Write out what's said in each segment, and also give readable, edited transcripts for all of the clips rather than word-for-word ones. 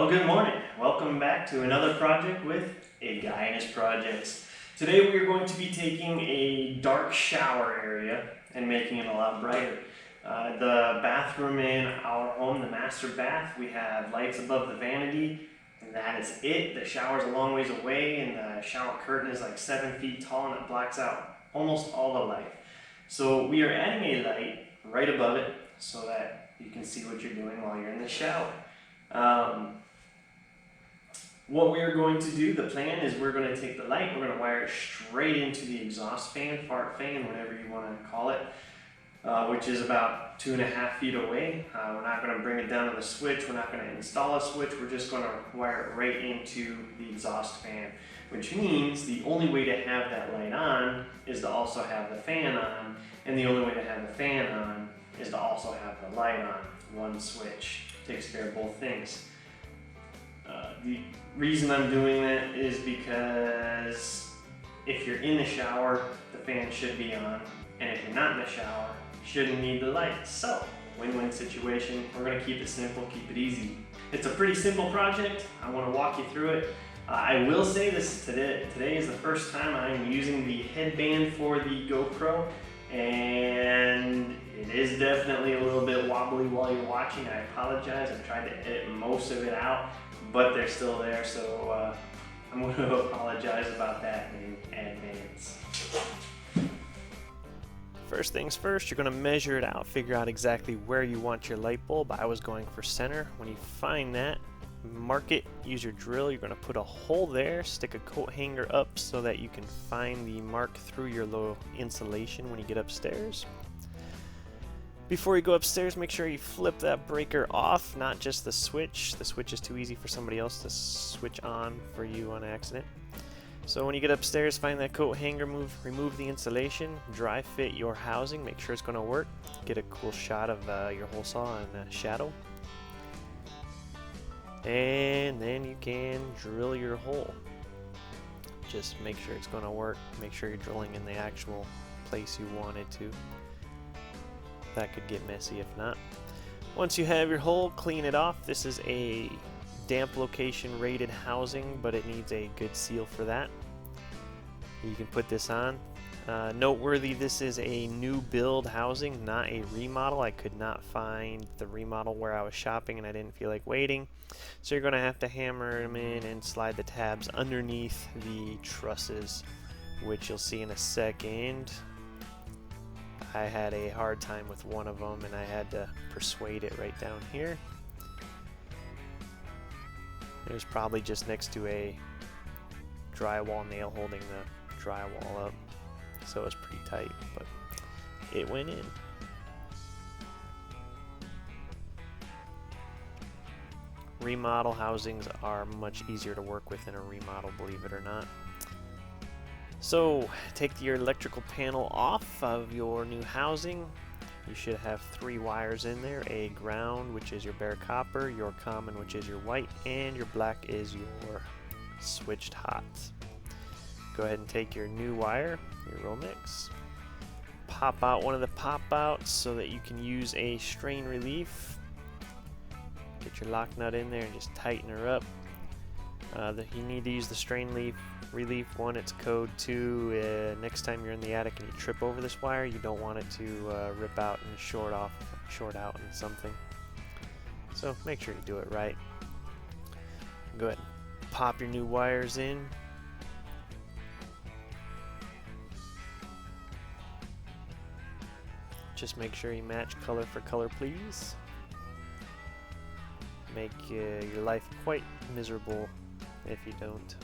Well, good morning. Welcome back to another project with a guy and his projects. Today we are going to be taking a dark shower area and making it a lot brighter. The bathroom in our home, the master bath, we have lights above the vanity, and that is it. The shower's a long ways away, and the shower curtain is like 7 feet tall, and it blocks out almost all the light. So we are adding a light right above it so that you can see what you're doing while you're in the shower. What we are going to do, the plan is we're going to take the light, we're going to wire it straight into the exhaust fan, fart fan, whatever you want to call it, which is about 2.5 feet away. We're not going to bring it down to the switch, we're not going to install a switch, we're just going to wire it right into the exhaust fan, which means the only way to have that light on is to also have the fan on, and the only way to have the fan on is to also have the light on. One switch takes care of both things. The reason I'm doing that is because if you're in the shower, the fan should be on, and if you're not in the shower, you shouldn't need the light. So, win-win situation. We're going to keep it simple, keep it easy. It's a pretty simple project. I want to walk you through it. I will say this today is the first time I'm using the headband for the GoPro, and it is definitely a little bit wobbly while you're watching. I apologize. I've tried to edit most of it out, but they're still there, so I'm going to apologize about that in advance. First things first, you're going to measure it out, figure out exactly where you want your light bulb. I was going for center. When you find that, mark it, use your drill. You're going to put a hole there, stick a coat hanger up so that you can find the mark through your little insulation when you get upstairs. Before you go upstairs, make sure you flip that breaker off, not just the switch. The switch is too easy for somebody else to switch on for you on accident. So when you get upstairs, find that coat hanger, remove the insulation, dry fit your housing, make sure it's going to work. Get a cool shot of your hole saw in the shadow. And then you can drill your hole. Just make sure it's going to work. Make sure you're drilling in the actual place you want it to. That could get messy if not. Once you have your hole, clean it off. This is a damp location rated housing, but it needs a good seal for that. You can put this on. Noteworthy, this is a new build housing, not a remodel. I could not find the remodel where I was shopping and I didn't feel like waiting. So you're going to have to hammer them in and slide the tabs underneath the trusses, which you'll see in a second. I had a hard time with one of them and I had to persuade it right down here. It was probably just next to a drywall nail holding the drywall up, so it was pretty tight, but it went in. Remodel housings are much easier to work with than a remodel, believe it or not. So take your electrical panel off of your new housing. You should have 3 wires in there, a ground, which is your bare copper, your common, which is your white, and your black is your switched hot. Go ahead and take your new wire, your Romex, pop out one of the pop outs so that you can use a strain relief. Get your lock nut in there and just tighten her up. You need to use the strain relief. 1, it's code. 2, next time you're in the attic and you trip over this wire, you don't want it to rip out and short out in something. So make sure you do it right. Go ahead and pop your new wires in. Just make sure you match color for color, please. Make your life quite miserable if you don't.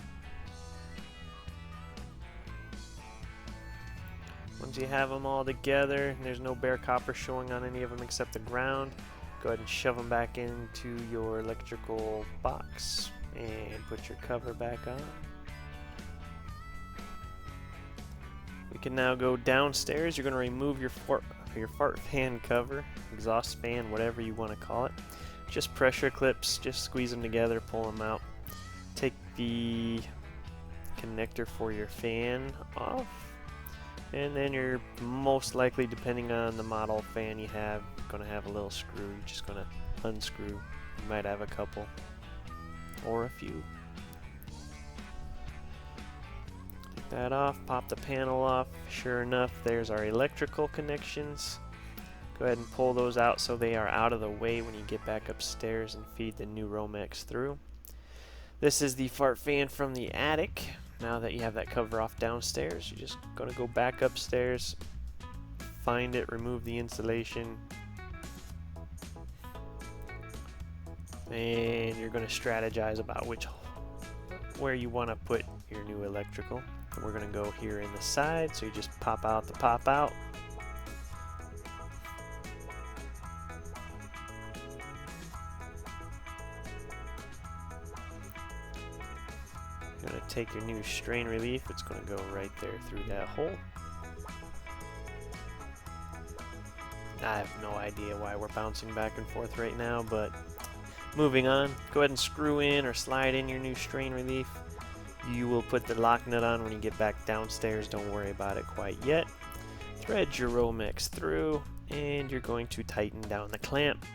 Once you have them all together, and there's no bare copper showing on any of them except the ground, go ahead and shove them back into your electrical box and put your cover back on. We can now go downstairs. You're going to remove your fart fan cover, exhaust fan, whatever you want to call it. Just pressure clips, just squeeze them together, pull them out. Take the connector for your fan off, and then you're most likely, depending on the model fan you have, going to have a little screw. You're just going to unscrew. You might have a couple. or a few. Take that off, pop the panel off. Sure enough, there's our electrical connections. Go ahead and pull those out so they are out of the way when you get back upstairs and feed the new Romex through. This is the fart fan from the attic. Now that you have that cover off downstairs, you're just going to go back upstairs, find it, remove the insulation, and you're going to strategize about where you want to put your new electrical. And we're going to go here in the side, so you just pop out the pop out. You're going to take your new strain relief, it's going to go right there through that hole. I have no idea why we're bouncing back and forth right now, but moving on. Go ahead and screw in or slide in your new strain relief. You will put the lock nut on when you get back downstairs, don't worry about it quite yet. Thread your Romex through, and you're going to tighten down the clamp.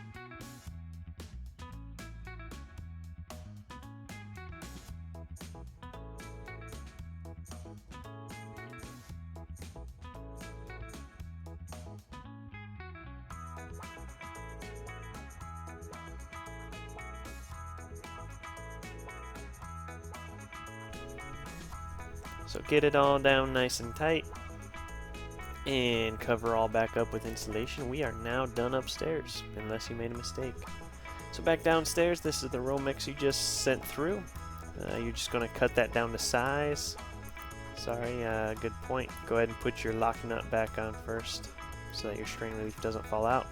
So get it all down nice and tight and cover all back up with insulation. We are now done upstairs, unless you made a mistake. So back downstairs, this is the Romex you just sent through. You're just going to cut that down to size. Sorry, good point. Go ahead and put your lock nut back on first so that your strain relief doesn't fall out.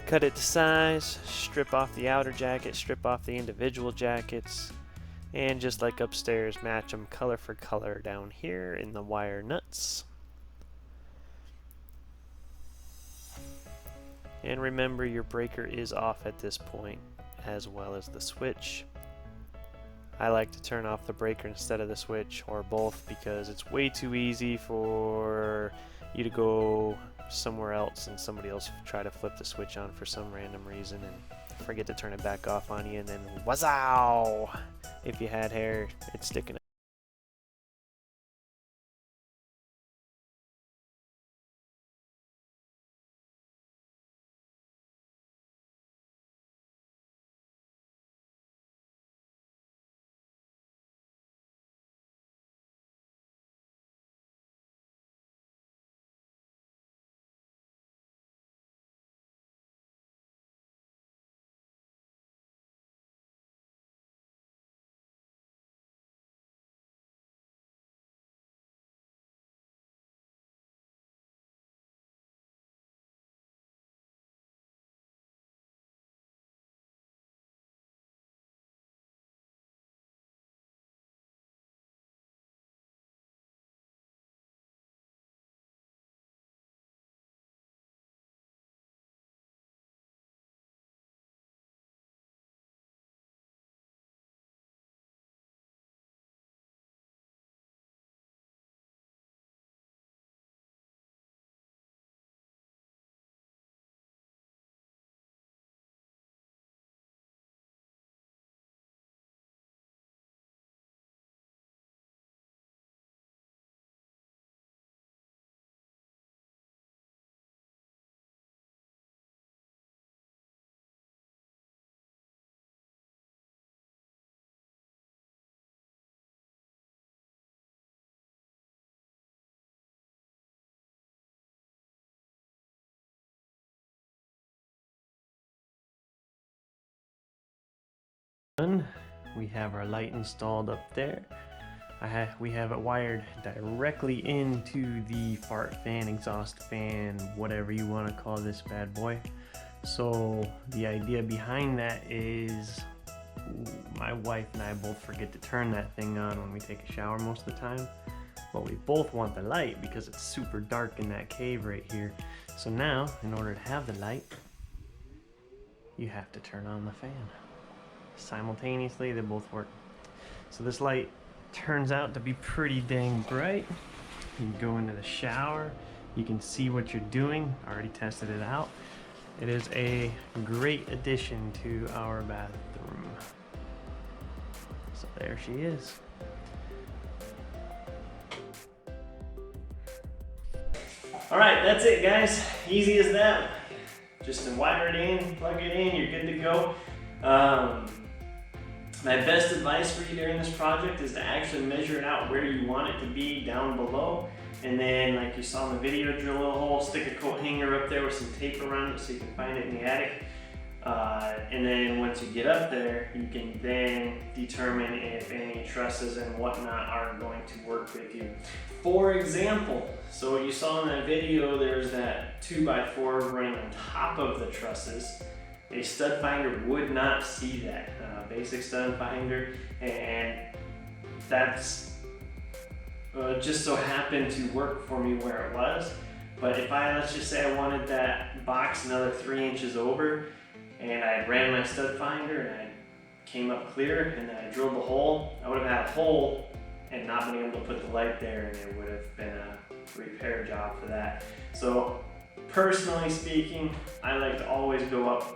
Cut it to size, strip off the outer jacket, strip off the individual jackets. And just like upstairs, match them color for color down here in the wire nuts. And remember, your breaker is off at this point, as well as the switch. I like to turn off the breaker instead of the switch, or both, because it's way too easy for you to go somewhere else and somebody else try to flip the switch on for some random reason and forget to turn it back off on you, and then wazow! If you had hair, it's sticking out. We have our light installed up there. We have it wired directly into the fart fan, exhaust fan, whatever you want to call this bad boy. So the idea behind that is my wife and I both forget to turn that thing on when we take a shower most of the time. But we both want the light because it's super dark in that cave right here. So now, in order to have the light, you have to turn on the fan. Simultaneously, they both work. So this light turns out to be pretty dang bright. You go into the shower, you can see what you're doing. I already tested it out. It is a great addition to our bathroom. There she is. Alright, that's it guys. Easy as that. Just to wire it in, plug it in, you're good to go. My best advice for you during this project is to actually measure it out where you want it to be down below. And then, like you saw in the video, drill a little hole, stick a coat hanger up there with some tape around it so you can find it in the attic. And then once you get up there, you can then determine if any trusses and whatnot are going to work with you. For example, so what you saw in that video, there's that 2x4 running on top of the trusses. A stud finder would not see that. Basic stud finder, and that's just so happened to work for me where it was. But if let's just say I wanted that box another 3 inches over, and I ran my stud finder and I came up clear and then I drilled the hole, I would have had a hole and not been able to put the light there, and it would have been a repair job for that. So personally speaking, I like to always go up,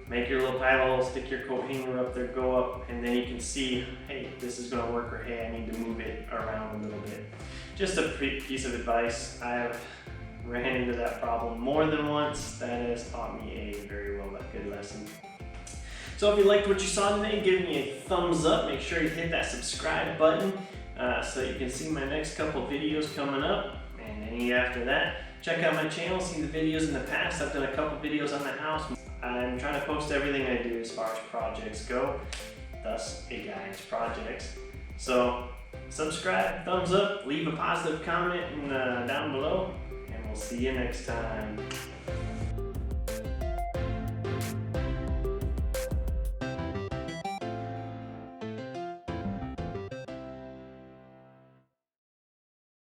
make your little pile hole, stick your coat hanger up there, go up, and then you can see, hey, this is gonna work, or hey, I need to move it around a little bit. Just a piece of advice. I've ran into that problem more than once. That has taught me a very good lesson. So if you liked what you saw today, give me a thumbs up. Make sure you hit that subscribe button so you can see my next couple videos coming up, and any after that. Check out my channel, see the videos in the past. I've done a couple videos on the house. I'm trying to post everything I do as far as projects go, thus a guy's projects. So subscribe, thumbs up, leave a positive comment down below, and we'll see you next time.